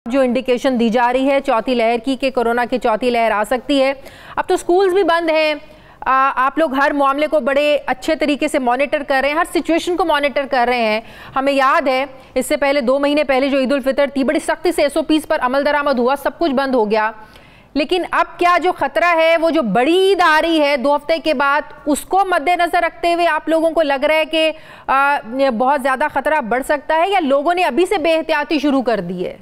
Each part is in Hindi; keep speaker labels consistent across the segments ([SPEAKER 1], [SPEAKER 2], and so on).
[SPEAKER 1] जो इंडिकेशन दी जा रही है चौथी लहर की कि कोरोना की चौथी लहर आ सकती है। अब तो स्कूल्स भी बंद हैं। आप लोग हर मामले को बड़े अच्छे तरीके से मॉनिटर कर रहे हैं, हर सिचुएशन को मॉनिटर कर रहे हैं। हमें याद है इससे पहले 2 महीने पहले जो ईद उल फितर थी, बड़ी सख्ती से SOPs पर अमल दरामद हुआ, सब कुछ बंद हो गया। लेकिन अब क्या जो खतरा है, वो जो बड़ी ईद आ रही है 2 हफ्ते के बाद, उसको मद्देनजर रखते हुए आप लोगों को लग रहा है कि बहुत ज्यादा खतरा बढ़ सकता है, या लोगों ने अभी से बेहतियाती शुरू कर दी है?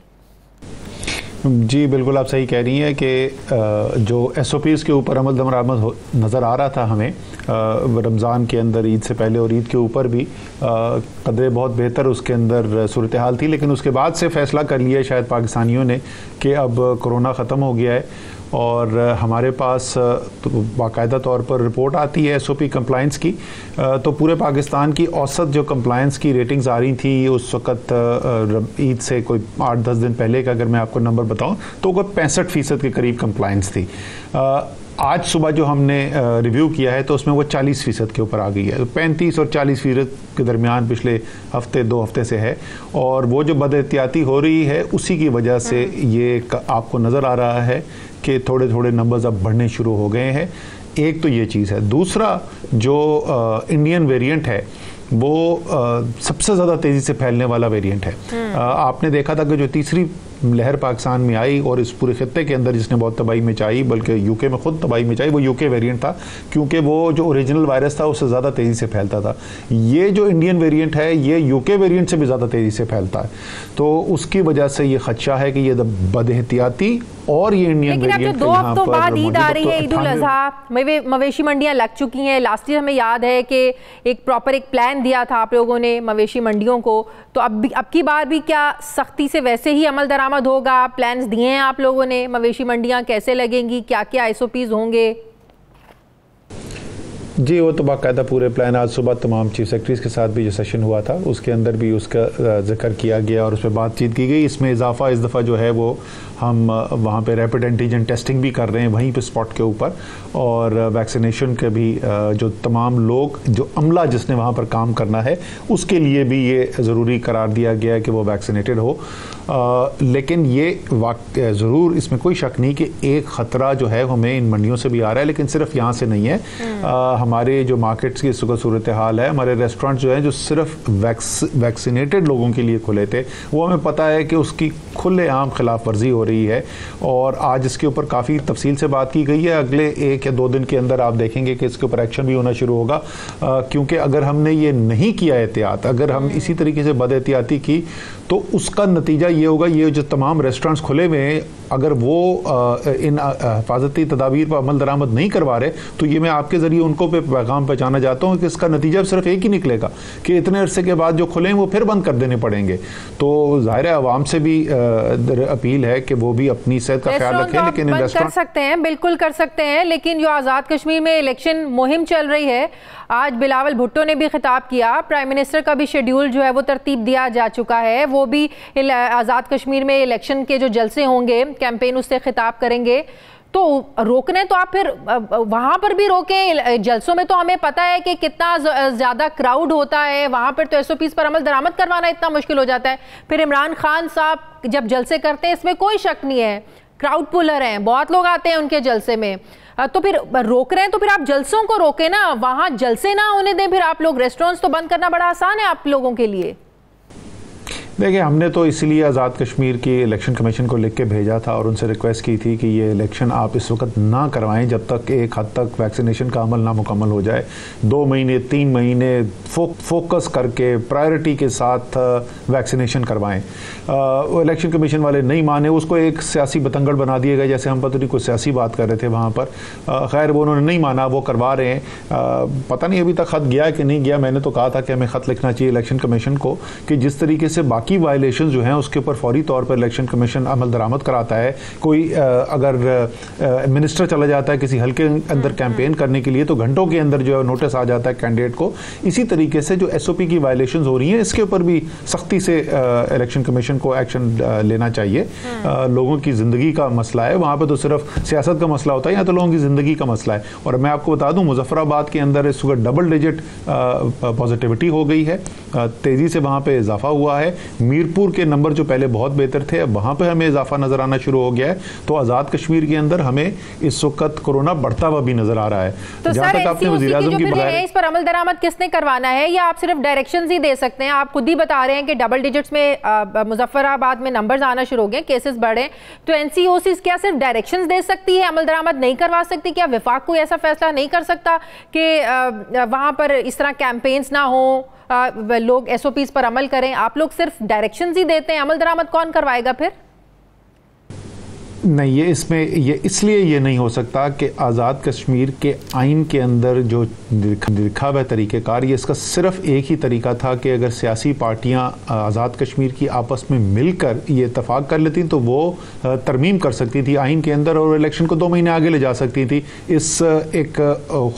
[SPEAKER 2] जी बिल्कुल, आप सही कह रही हैं कि जो SOPs के ऊपर अमल दरामद नज़र आ रहा था हमें रमज़ान के अंदर, ईद से पहले और ईद के ऊपर भी कदरे बहुत बेहतर उसके अंदर सूरत हाल थी। लेकिन उसके बाद से फ़ैसला कर लिया शायद पाकिस्तानियों ने कि अब कोरोना ख़त्म हो गया है और हमारे पास तो बाकायदा तौर पर रिपोर्ट आती है SOP कंप्लाइंस की। तो पूरे पाकिस्तान की औसत जो कंप्लाइंस की रेटिंग्स आ रही थी उस वक़्त ईद से कोई 8-10 दिन पहले का अगर मैं आपको नंबर बताऊं तो कोई 65% के करीब कंप्लाइंस थी। आज सुबह जो हमने रिव्यू किया है तो उसमें वो 40% के ऊपर आ गई है। 35 और 40% के दरमियान पिछले हफ्ते 2 हफ्ते से है, और वो जो बदएहतियाती हो रही है उसी की वजह से ये आपको नज़र आ रहा है कि थोड़े थोड़े नंबर्स अब बढ़ने शुरू हो गए हैं। एक तो ये चीज़ है। दूसरा जो इंडियन वेरिएंट है वो सबसे ज़्यादा तेज़ी से फैलने वाला वेरिएंट है। आपने देखा था कि जो तीसरी लहर पाकिस्तान में आई और इस पूरे खत्ते के अंदर जिसने बहुत तबाही मचाई, बल्कि यूके में खुद तबाही मचाई, वो यूके वेरिएंट था, क्योंकि वो जो ओरिजिनल वायरस था उससे ज़्यादा तेज़ी से फैलता था। ये जो इंडियन वेरिएंट है ये यूके वेरिएंट से भी ज़्यादा तेज़ी से फैलता है, तो उसकी वजह से ये खदशा है कि ये बदएहतियाती और ये इंडियन वेरिएंट
[SPEAKER 1] 2 हफ्तों बाद ईद आ रही है, ईद उल अज़हा, मवेशी मंडियां लग चुकी हैं। लास्ट ईयर हमें याद है कि एक प्रॉपर एक प्लान दिया था आप लोगों ने मवेशी मंडियों को, तो अब की बार भी क्या सख्ती से वैसे ही अमल दरामद होगा? प्लान्स दिए हैं आप लोगों ने? मवेशी मंडियां कैसे लगेंगी, क्या क्या SOPs होंगे?
[SPEAKER 2] जी वो तो बाकायदा पूरे प्लान, आज सुबह तमाम चीफ सेक्रेटरीज के साथ भी जो सेशन हुआ था उसके अंदर भी उसका जिक्र किया गया और उस पर बातचीत की गई। इसमें इजाफा इस दफ़ा जो है वो हम वहाँ पे रैपिड एंटीजन टेस्टिंग भी कर रहे हैं वहीं पे स्पॉट के ऊपर, और वैक्सीनेशन के भी जो तमाम लोग, जो अमला जिसने वहाँ पर काम करना है उसके लिए भी ये ज़रूरी करार दिया गया है कि वो वैक्सीनेटेड हो। लेकिन ये ज़रूर इसमें कोई शक नहीं कि एक ख़तरा जो है हमें इन मंडियों से भी आ रहा है, लेकिन सिर्फ यहाँ से नहीं है। हमारे जो मार्केट्स की सूरत हाल है, हमारे रेस्टोरेंट जो है जो सिर्फ वैक्सीनेटेड लोगों के लिए खुले थे, वो हमें पता है कि उसकी खुलेआम खिलाफ वर्जी हो रही है, और आज इसके ऊपर काफ़ी तफसील से बात की गई है। अगले 1 या 2 दिन के अंदर आप देखेंगे कि इसके ऊपर एक्शन भी होना शुरू होगा, क्योंकि अगर हमने ये नहीं किया एहतियात, अगर हम इसी तरीके से बदएहतियाती की तो उसका नतीजा ये होगा, ये जो तमाम रेस्टोरेंट्स खुले हुए हैं अगर वो इन हिफाजती तदाबीर पर अमल दरामद नहीं करवा रहे, तो ये मैं आपके ज़रिए उनको पे पैगाम पहुँचाना चाहता हूँ कि इसका नतीजा सिर्फ एक ही निकलेगा कि इतने अरसे के बाद जो खुले हैं वो फिर बंद कर देने पड़ेंगे। तो ज़ाहिर है आवाम से भी अपील है कि वो भी अपनी सेहत का ख्याल रखें। लेकिन
[SPEAKER 1] कर सकते हैं, बिल्कुल कर सकते हैं, लेकिन जो आज़ाद कश्मीर में इलेक्शन मुहिम चल रही है, आज बिलावल भुट्टो ने भी खिताब किया, प्राइम मिनिस्टर का भी शेड्यूल जो है वो तरतीब दिया जा चुका है, वो भी आज़ाद कश्मीर में इलेक्शन के जो जलसे होंगे, कैंपेन, उससे खिताब करेंगे। तो रोकने तो आप फिर वहां पर भी रोकें। जलसों में तो हमें पता है कि कितना ज़्यादा क्राउड होता है, वहां पर तो SOPs पर अमल दरामद करवाना इतना मुश्किल हो जाता है। फिर इमरान खान साहब जब जलसे करते हैं, इसमें कोई शक नहीं है, क्राउड पुलर हैं, बहुत लोग आते हैं उनके जलसे में, तो फिर रोक रहे हैं तो फिर आप जलसों को रोके ना, वहां जलसे ना होने दें। फिर आप लोग रेस्टोरेंट्स तो बंद करना बड़ा आसान है आप लोगों के लिए।
[SPEAKER 2] देखिए, हमने तो इसीलिए आज़ाद कश्मीर की इलेक्शन कमीशन को लिख के भेजा था और उनसे रिक्वेस्ट की थी कि ये इलेक्शन आप इस वक्त ना करवाएं जब तक एक हद तक वैक्सीनेशन का अमल ना मुकम्मल हो जाए। 2 महीने 3 महीने फोकस करके प्रायोरिटी के साथ वैक्सीनेशन करवाएं। इलेक्शन कमीशन वाले नहीं माने, उसको एक सियासी बतंगड़ बना दिया गया, जैसे हम पता नहीं कोई सियासी बात कर रहे थे वहाँ पर। खैर वो उन्होंने नहीं माना, वो करवा रहे हैं। पता नहीं अभी तक ख़त गया कि नहीं गया। मैंने तो कहा था कि हमें ख़त लिखना चाहिए इलेक्शन कमीशन को कि जिस तरीके से की वायलेशन जो हैं उसके ऊपर फौरी तौर पर इलेक्शन कमीशन अमल दरामद कराता है। कोई अगर मिनिस्टर चला जाता है किसी हल्के अंदर कैंपेन करने के लिए तो घंटों के अंदर जो है नोटिस आ जाता है कैंडिडेट को। इसी तरीके से जो SOP की वायलेशन हो रही हैं इसके ऊपर भी सख्ती से इलेक्शन कमीशन को एक्शन लेना चाहिए। लोगों की ज़िंदगी का मसला है, वहाँ पर तो सिर्फ सियासत का मसला होता है, यहाँ तो लोगों की ज़िंदगी का मसला है। और मैं आपको बता दूँ मुजफ्फराबाद के अंदर इस वक्त डबल डिजिट पॉजिटिविटी हो गई है, तेज़ी से वहाँ पर इजाफा हुआ है। मीरपुर के नंबर जो पहले बहुत बेहतर थे, अब वहाँ पे हमें इजाफा नज़र आना शुरू हो गया है। तो आज़ाद कश्मीर के अंदर हमें इस वक्त कोरोना बढ़ता हुआ भी नज़र आ रहा है।
[SPEAKER 1] तो
[SPEAKER 2] जहाँ तक आपने वज़ीर-ए-आज़म की बजाय
[SPEAKER 1] इस पर अमल दरामद किसने करवाना है, या आप सिर्फ डायरेक्शंस ही दे सकते हैं? आप खुद ही बता रहे हैं कि डबल डिजिट्स में मुजफ्फराबाद में नंबर्स आना शुरू हो गए, केसेस बढ़े, तो एनसीओसी क्या सिर्फ डायरेक्शंस दे सकती है, अमल दरामद नहीं करवा सकती? क्या विफाक कोई ऐसा फैसला नहीं कर सकता कि वहां पर इस तरह कैंपेन्स ना हो, लोग एसओपीज पर अमल करें? आप लोग सिर्फ डायरेक्शंस ही देते हैं, अमल दरामद कौन करवाएगा फिर?
[SPEAKER 2] नहीं, ये इसलिए ये नहीं हो सकता कि आज़ाद कश्मीर के आइन के अंदर जो लिखा हुआ तरीक़ेकार, ये इसका सिर्फ एक ही तरीका था कि अगर सियासी पार्टियां आज़ाद कश्मीर की आपस में मिलकर ये इत्तफाक कर लेती तो वो तरमीम कर सकती थी आइन के अंदर और इलेक्शन को 2 महीने आगे ले जा सकती थी इस एक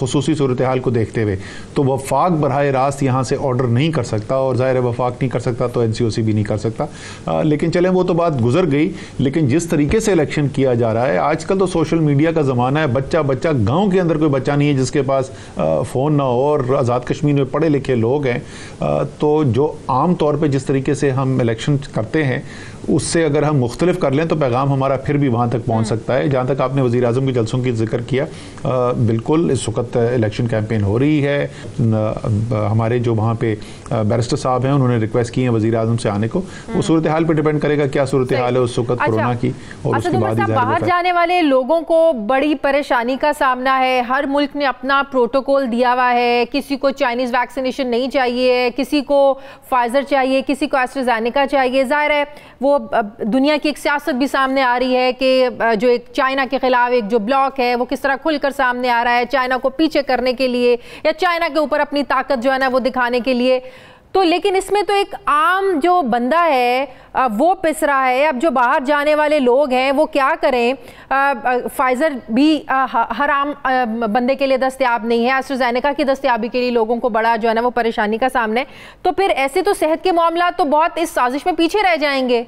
[SPEAKER 2] खुसूसी सूरत हाल को देखते हुए। तो वफाक बराह रास्त यहाँ से ऑर्डर नहीं कर सकता, और ज़ाहिर है वफाक नहीं कर सकता तो NCOC भी नहीं कर सकता। लेकिन चलें, वो तो बात गुजर गई। लेकिन जिस तरीके से इलेक्शन किया जा रहा है आजकल, तो सोशल मीडिया का ज़माना है, बच्चा गांव के अंदर कोई बच्चा नहीं है जिसके पास फ़ोन ना हो, और आज़ाद कश्मीर में पढ़े लिखे लोग हैं। तो जो आम तौर पे जिस तरीके से हम इलेक्शन करते हैं उससे अगर हम मुख्तलिफ कर लें तो पैगाम हमारा फिर भी वहाँ तक पहुँच सकता है। जहाँ तक आपने वज़ीर-ए-आज़म के जलसों की जिक्र किया, बिल्कुल इस वक्त इलेक्शन कैंपेन हो रही है। हमारे जो वहाँ पे बैरिस्टर साहब हैं उन्होंने रिक्वेस्ट की है वज़ीर-ए-आज़म से आने को। वो सूरत हाल पर डिपेंड करेगा क्या सूरत हाल है उस वक्त कोरोना की, और उसके बाद
[SPEAKER 1] बाहर जाने वाले लोगों को बड़ी परेशानी का सामना है। हर मुल्क ने अपना प्रोटोकॉल दिया हुआ है, किसी को चाइनीज़ वैक्सीनेशन नहीं चाहिए, किसी को फाइजर चाहिए, किसी को एस्ट्राजेनेका चाहिए। ज़ाहिर है वो दुनिया की एक सियासत भी सामने आ रही है कि जो एक चाइना के खिलाफ एक जो ब्लॉक है वो किस तरह खुलकर सामने आ रहा है, चाइना को पीछे करने के लिए या चाइना के ऊपर अपनी ताकत जो है ना वो दिखाने के लिए। तो लेकिन इसमें तो एक आम जो बंदा है वो पिस रहा है। अब जो बाहर जाने वाले लोग हैं वो क्या करें? फाइजर भी हर आम बंदे के लिए दस्तयाब नहीं है, एस्ट्राजेनेका की दस्तयाबी के लिए लोगों को बड़ा जो है ना वो परेशानी का सामना है। तो फिर ऐसे तो सेहत के मामला तो बहुत इस साजिश में पीछे रह जाएंगे।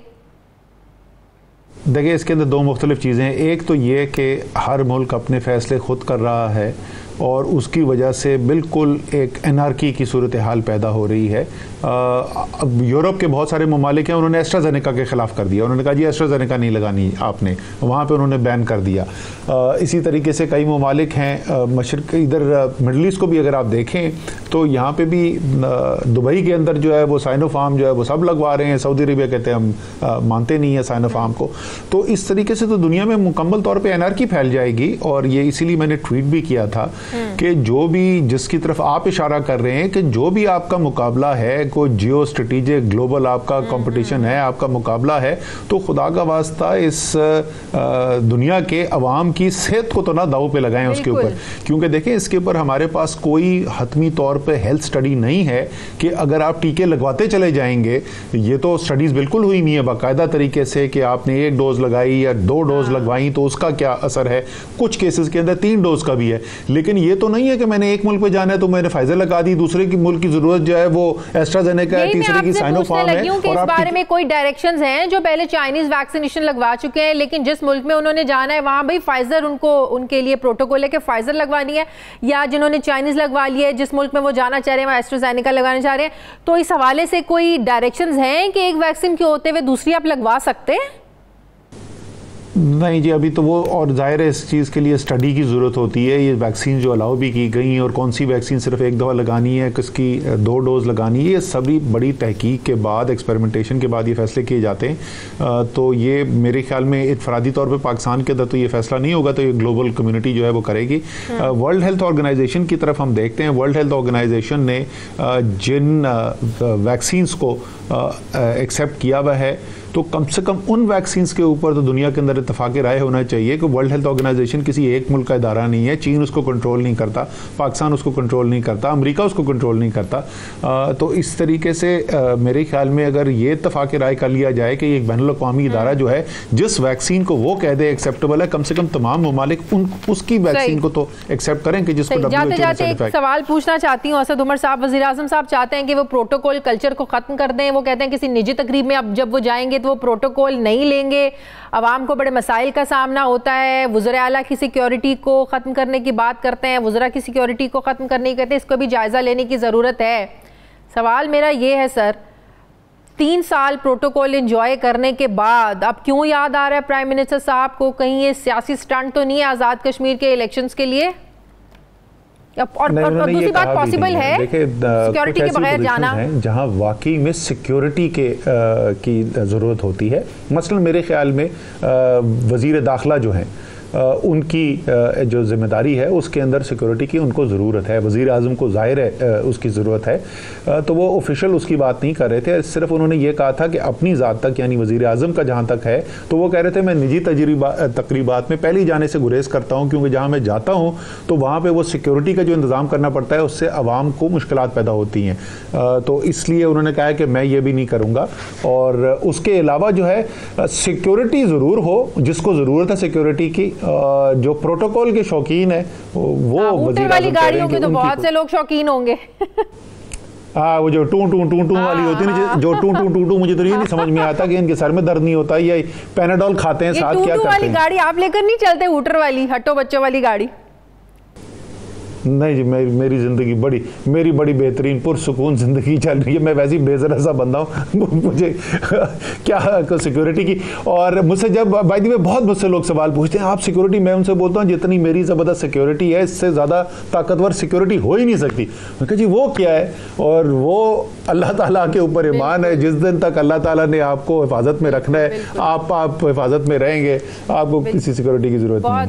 [SPEAKER 2] देखिए, इसके अंदर 2 मुख्तलिफ चीज़ें हैं। एक तो ये कि हर मुल्क अपने फ़ैसले खुद कर रहा है और उसकी वजह से बिल्कुल एक एनार्की की सूरत हाल पैदा हो रही है। अब यूरोप के बहुत सारे ममालिक हैं, उन्होंने एस्ट्राजेनेका के ख़िलाफ़ कर दिया। उन्होंने कहा जी एस्ट्राजेनेका नहीं लगानी आपने, वहाँ पे उन्होंने बैन कर दिया। इसी तरीके से कई ममालिक हैं मशरक़, इधर मिडल ईस्ट को भी अगर आप देखें तो यहाँ पे भी दुबई के अंदर जो है वो साइनोफार्म जो है वो सब लगवा रहे हैं। सऊदी अरबिया कहते हैं हम मानते नहीं है साइनोफार्म को। तो इस तरीके से तो दुनिया में मुकम्मल तौर पर एनार्की फैल जाएगी। और ये इसीलिए मैंने ट्वीट भी किया था कि जो भी जिसकी तरफ आप इशारा कर रहे हैं कि जो भी आपका मुकाबला है, कोई जियो स्ट्रेटेजिक ग्लोबल आपका कंपटीशन है, आपका मुकाबला है, तो खुदा का वास्ता इस दुनिया के अवाम की सेहत को तो ना दाव पे लगाएं उसके ऊपर। क्योंकि देखें, इसके ऊपर हमारे पास कोई हतमी तौर पे हेल्थ स्टडी नहीं है कि अगर आप टीके लगवाते चले जाएंगे, ये तो स्टडीज बिल्कुल हुई नहीं है बाकायदा तरीके से कि आपने 1 डोज लगाई या 2 डोज लगवाई तो उसका क्या असर है। कुछ केसेस के अंदर 3 डोज का भी है। लेकिन ये तो नहीं है कि मैंने एक मुल्क पे जाना है तो मैंने फाइजर लगा दी, दूसरे की मुल्क की जरूरत जो है वो एस्ट्राजेनेका है, तीसरे की साइनोफार्म है।
[SPEAKER 1] और इस बारे में कोई डायरेक्शंस हैं जो पहले चाइनीज वैक्सीनेशन लगवा चुके हैं, लेकिन जिस मुल्क में उन्होंने जाना है वहां भाई फाइजर उनके लिए प्रोटोकॉल है कि फाइजर लगवानी है, या जिन्होंने चाइनीज लगवा लिया है जिस मुल्क में वो जाना चाह रहे हैं वहां एस्ट्राजेनेका लगाना चाह रहे हैं। तो इस हवाले से कोई डायरेक्शंस हैं कि एक वैक्सीन के होते हुए दूसरी आप लगवा सकते हैं?
[SPEAKER 2] नहीं जी, अभी तो वो, और जाहिर है इस चीज़ के लिए स्टडी की ज़रूरत होती है। ये वैक्सीन जो अलाउ भी की गई और कौन सी वैक्सीन सिर्फ 1 दफ़ा लगानी है, किसकी 2 डोज लगानी है, ये सभी बड़ी तहकीक के बाद, एक्सपेरिमेंटेशन के बाद ये फैसले किए जाते हैं। तो ये मेरे ख्याल में इनफरादी तौर पर पाकिस्तान के अंदर तो ये फैसला नहीं होगा, तो ये ग्लोबल कम्युनिटी जो है वो करेगी। वर्ल्ड हेल्थ ऑर्गेनाइजेशन की तरफ हम देखते हैं, वर्ल्ड हेल्थ ऑर्गेनाइजेशन ने जिन वैक्सीन्स को एक्सेप्ट किया हुआ है, तो कम से कम उन वैक्सीन्स के ऊपर तो दुनिया के अंदर इत्तेफाक राय होना चाहिए कि वर्ल्ड हेल्थ ऑर्गेनाइजेशन किसी एक मुल्क का इदारा नहीं है। चीन उसको कंट्रोल नहीं करता, पाकिस्तान उसको कंट्रोल नहीं करता, अमेरिका उसको कंट्रोल नहीं करता। तो इस तरीके से मेरे ख्याल में अगर ये इत्तेफाक राय कर लिया जाए कि एक बैनुल-अक़वामी इदारा जो है जिस वैक्सीन को वो कह दे एक्सेप्टेबल है, कम से कम तमाम ममालिक उसकी वैक्सीन को तो एक्सेप्ट करें कि जिसको
[SPEAKER 1] जाते एक सवाल पूछना चाहती हूँ असद उमर साहब। वज़ीर-ए-आज़म साहब चाहते हैं कि वो प्रोटोकॉल कल्चर को खत्म कर दें। वो कहते हैं किसी निजी तकरीब में अब जब वो जाएंगे तो वो प्रोटोकॉल नहीं लेंगे, अवाम को बड़े मसाइल का सामना होता है। वज़ीर आला की सिक्योरिटी को ख़त्म करने की बात करते हैं, वज़रा की सिक्योरिटी को ख़त्म करने की कहते हैं, इसको भी जायज़ा लेने की ज़रूरत है। सवाल मेरा ये है सर, 3 साल प्रोटोकॉल एंजॉय करने के बाद अब क्यों याद आ रहा है प्राइम मिनिस्टर साहब को? कहीं ये सियासी स्टंट तो नहीं है आज़ाद कश्मीर के इलेक्शंस के लिए? और दूसरी बात, पॉसिबल है सिक्योरिटी के बगैर जाना
[SPEAKER 2] जहां वाकई में सिक्योरिटी की ज़रूरत होती है? मसलन मेरे ख्याल में वज़ीर दाखिला जो हैं उनकी जो जिम्मेदारी है उसके अंदर सिक्योरिटी की उनको ज़रूरत है। वज़ीर आज़म को ज़ाहिर है उसकी ज़रूरत है, तो वो ऑफिशियल उसकी बात नहीं कर रहे थे। सिर्फ उन्होंने ये कहा था कि अपनी ज़ात तक, यानी वज़ीर आज़म का जहाँ तक है, तो वो कह रहे थे मैं निजी तकरीबात में पहले ही जाने से गुरेज करता हूँ, क्योंकि जहाँ मैं जाता हूँ तो वहाँ पर वो सिक्योरिटी का जो इंतज़ाम करना पड़ता है उससे आवाम को मुश्किलात पैदा होती हैं। तो इसलिए उन्होंने कहा है कि मैं ये भी नहीं करूँगा। और उसके अलावा जो है सिक्योरिटी ज़रूर हो, जिसको ज़रूरत है सिक्योरिटी की, जो प्रोटोकॉल के शौकीन है वो
[SPEAKER 1] ऊँट वाली गाड़ियों के तो बहुत से लोग शौकीन होंगे।
[SPEAKER 2] हाँ, वो जो टू टू टू टू वाली होती है ना, जो टू टू टू टू, मुझे तो ये नहीं समझ में आता कि इनके सर में दर्द नहीं होता या पैनाडोल खाते हैं साथ, क्या करते हैं?
[SPEAKER 1] वाली गाड़ी आप लेकर नहीं चलते? ऊटर वाली, हट्टो बच्चों वाली गाड़ी?
[SPEAKER 2] नहीं जी, मेरी ज़िंदगी मेरी बड़ी बेहतरीन पुरसुकून ज़िंदगी चल रही है। मैं वैसे ही बेज़रा सा बंदा हूँ, मुझे क्या सिक्योरिटी की। और मुझसे जब बाय द वे बहुत मुझसे लोग सवाल पूछते हैं आप सिक्योरिटी, मैं उनसे बोलता हूँ जितनी मेरी ज़बरदस्त सिक्योरिटी है इससे ज़्यादा ताकतवर सिक्योरिटी हो ही नहीं सकती। मैं कहा जी वो क्या है? और वो अल्लाह ताला के ऊपर ईमान है। जिस दिन तक अल्लाह ताला ने आपको हिफाजत में रखना है, आप हिफाजत में रहेंगे, आपको किसी सिक्योरिटी की ज़रूरत नहीं है।